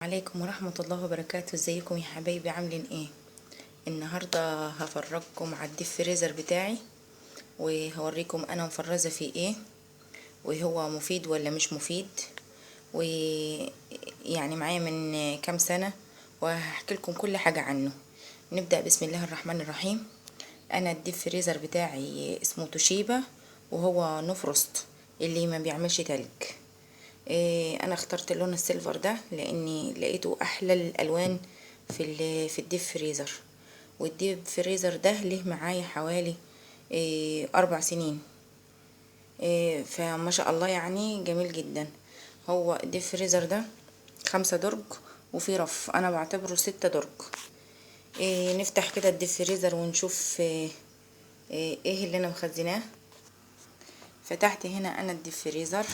عليكم ورحمة الله وبركاته. ازيكم يا حبايبي، عاملين ايه؟ النهاردة هفرجكم على الديب فريزر بتاعي، وهوريكم انا مفرزة فيه ايه، وهو مفيد ولا مش مفيد، ويعني معايا من كام سنة، وهحكي لكم كل حاجة عنه. نبدأ بسم الله الرحمن الرحيم. انا الديب فريزر بتاعي اسمه توشيبا، وهو نفرست اللي ما بيعملش تلج. انا اخترت اللون السيلفر ده لاني لقيته احلى الالوان في الديب فريزر. والديب فريزر ده له معايا حوالي 4 سنين. فما شاء الله يعني جميل جدا. هو الديب فريزر ده 5 درج، وفي رف انا بعتبره 6 درج. نفتح كده الديب فريزر ونشوف ايه اللي انا مخزناه. فتحت هنا انا الديب فريزر.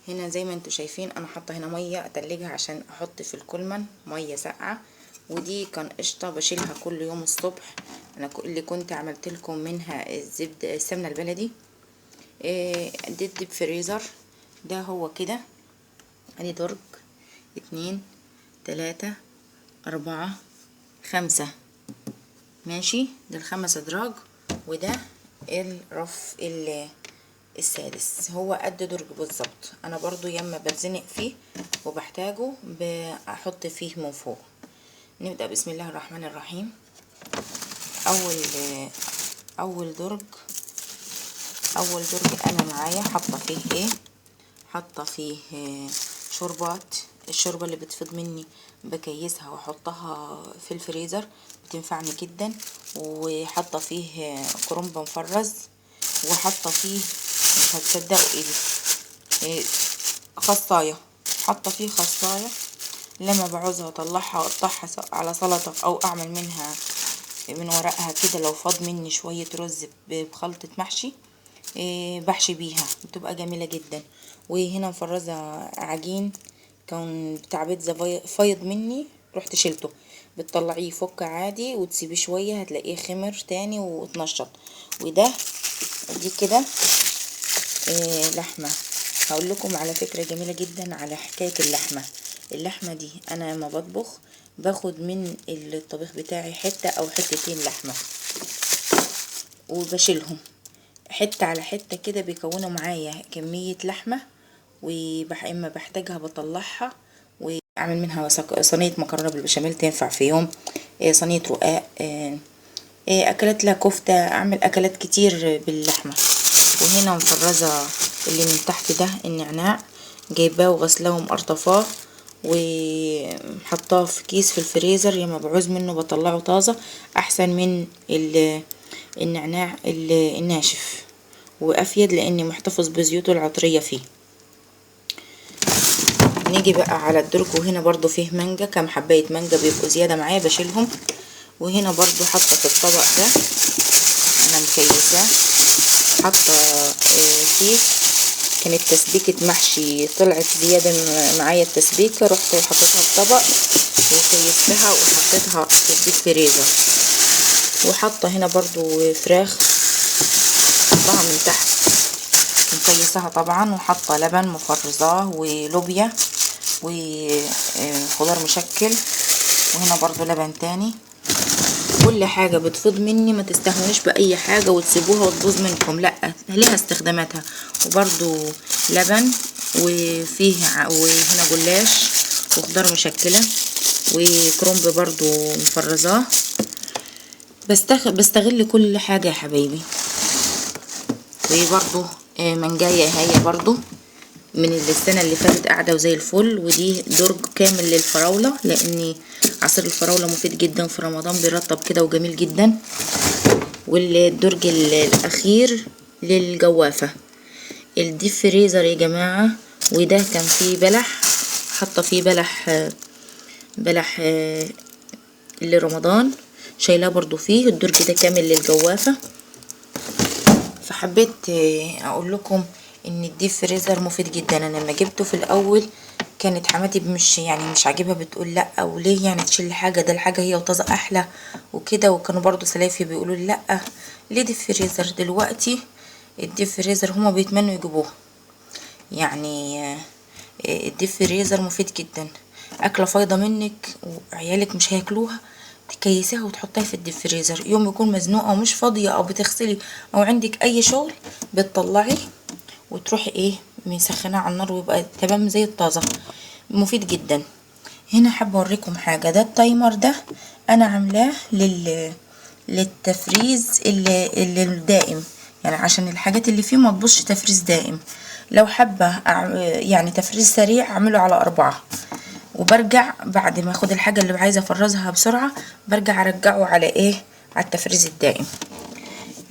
هنا زي ما انتوا شايفين انا حاطه هنا ميه اتلجها عشان احط في الكولمن ميه ساقعه، ودي كان قشطه بشيلها كل يوم الصبح. انا اللي كنت عملت لكم منها الزبده السمنه البلدي. دي الديب فريزر ده هو كده. ادي درج 2 3 4 5 ماشي، ده ال5 ادراج، وده الرف السادس. هو قد درج بالظبط. انا برضو ياما بتزنق فيه وبحتاجه بحط فيه من فوق. نبدأ بسم الله الرحمن الرحيم. اول درج انا معايا حاطه فيه ايه، حاطه فيه شوربات. الشوربه اللي بتفض مني بكيسها واحطها في الفريزر، بتنفعني جدا. وحاطه فيه كرنب مفرز، وحاطه فيه مش هتصدقوا ايه، خصايه. حاطه فيه خصايه لما بعوزها اطلعها واقطعها على سلطه، او اعمل منها من ورقها كده لو فاض مني شويه رز بخلطه محشي. بحشي بيها، بتبقى جميله جدا. وهنا مفرزه عجين كان بتاع بيتزا فايض مني، رحت شلته. بتطلعيه يفك عادي وتسيبيه شويه هتلاقيه خمر تاني واتنشط. وده دي كده لحمه. هقول لكم على فكره جميله جدا على حكايه اللحمه دي. انا لما بطبخ باخد من الطبيخ بتاعي حته او حتتين لحمه، وبشيلهم حته على حته كده، بيكونوا معايا كميه لحمه. اما بحتاجها بطلعها واعمل منها صينيه مكرونه بالبشاميل، تنفع في يوم. صينيه رقاق، اكلات لها كفته، اعمل اكلات كتير باللحمه. وهنا مفرزه اللي من تحت ده النعناع، جايباه وغسلاه ومقرطفاه وحطاه في كيس في الفريزر. لما بعوز منه بطلعه طازه، احسن من النعناع الناشف، وافيد لاني محتفظ بزيوته العطريه فيه. نيجي بقى على الدرج، وهنا برضو فيه مانجا، كام حبايه مانجا بيبقوا زياده معايا بشيلهم. وهنا برضو حاطه في الطبق ده انا مكيساه، حاطه فيه كانت تسبيكه محشي طلعت زياده معايا التسبيكه، رحت حطيتها في طبق وكيستها وحطيتها في الديب فريزر. وحاطه هنا برضو فراخ حطها من تحت مكيسها طبعا، وحاطه لبن مفرزاه ولوبيا وخضار مشكل، وهنا برضو لبن تاني. كل حاجة بتفض مني ما تستهونش بأي حاجة وتسيبوها وتبوظ منكم، لا ليها استخداماتها. وبرضو لبن وهنا جلاش وخضار مشكلة وكرنب برضو مفرزاه. بستغل كل حاجة يا حبايبي. وبرضو منجاية هي برضو من السنة اللي فاتت قاعدة وزي الفل. ودي درج كامل للفراولة، لاني عصير الفراولة مفيد جدا في رمضان، بيرطب كده وجميل جدا. والدرج الاخير للجوافة. الديب فريزر يا جماعة، وده كان فيه بلح، حاطة فيه بلح لرمضان، شايلاه برضو فيه. الدرج ده كامل للجوافة. فحبيت اقول لكم ان الديب فريزر مفيد جدا. انا لما جبته في الاول كانت حماتي مش عاجبها، بتقول لا وليه يعني تشيل حاجه، ده الحاجه هي وطازه احلى وكده. وكانوا برضو سلايفي بيقولوا لا ليه ديب فريزر. دلوقتي الديب فريزر هما بيتمنوا يجيبوه. يعني الديب فريزر مفيد جدا. اكله فايضه منك وعيالك مش هياكلوها، تكيسيها وتحطيها في الديب فريزر. يوم يكون مزنوقه ومش فاضيه او بتغسلي او عندك اي شغل، بتطلعي وتروحي ايه مسخناه على النار ويبقى تمام زي الطازه. مفيد جدا. هنا حابه اوريكم حاجه. ده التايمر ده انا عاملاه للتفريز اللي الدائم، يعني عشان الحاجات اللي فيه ما تبصش تفريز دائم. لو حابه يعني تفريز سريع اعمله على 4، وبرجع بعد ما اخد الحاجه اللي عايزه افرزها بسرعه برجع ارجعه على ايه، على التفريز الدائم.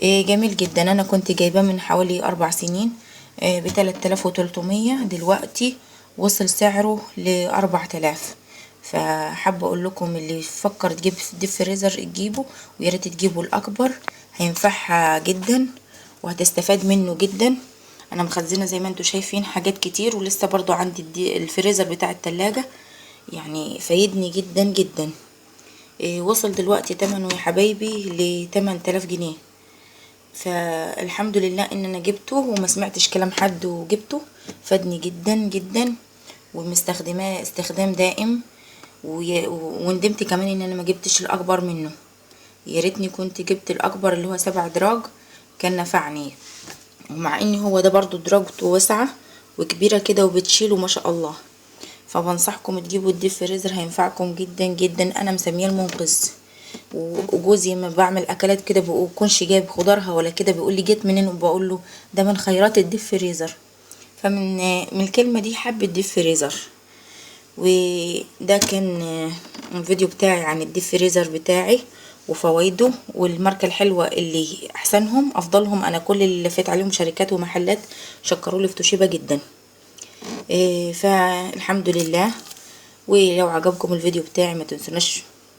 إيه جميل جدا. انا كنت جايباه من حوالي 4 سنين ب3300، دلوقتي وصل سعره ل4000. فحابه اقول لكم اللي يفكر تجيب ديب فريزر تجيبه، ويا ريت تجيبوا الاكبر، هينفعها جدا وهتستفاد منه جدا. انا مخزنه زي ما انتم شايفين حاجات كتير، ولسه برضو عندي الفريزر بتاع التلاجة يعني فايدني جدا جدا. وصل دلوقتي تمنه يا حبايبي ل8000 جنيه. فالحمد لله ان انا جبته وما سمعتش كلام حد وجبته، فادني جدا جدا ومستخدماه استخدام دائم. وندمت كمان ان انا ما جبتش الاكبر منه، يا ريتني كنت جبت الاكبر اللي هو 7 دراج كان نفعني. ومع ان هو ده برضو دراجته واسعة وكبيرة كده وبتشيله ما شاء الله. فبنصحكم تجيبوا الديب فريزر، هينفعكم جدا جدا. انا مسميه المنقذ. وجوزي ما بعمل اكلات كده بيكونش جايب خضارها ولا كده بيقول لي جيت منين، وبقول له ده من خيرات الديب فريزر. من الكلمه دي حب الديب فريزر. وده كان الفيديو بتاعي عن الديب فريزر بتاعي وفوائده والماركه الحلوه اللي احسنهم افضلهم. انا كل اللي لفيت عليهم شركات ومحلات شكروا لي في توشيبا جدا. فالحمد لله. ولو عجبكم الفيديو بتاعي ما تنسوناش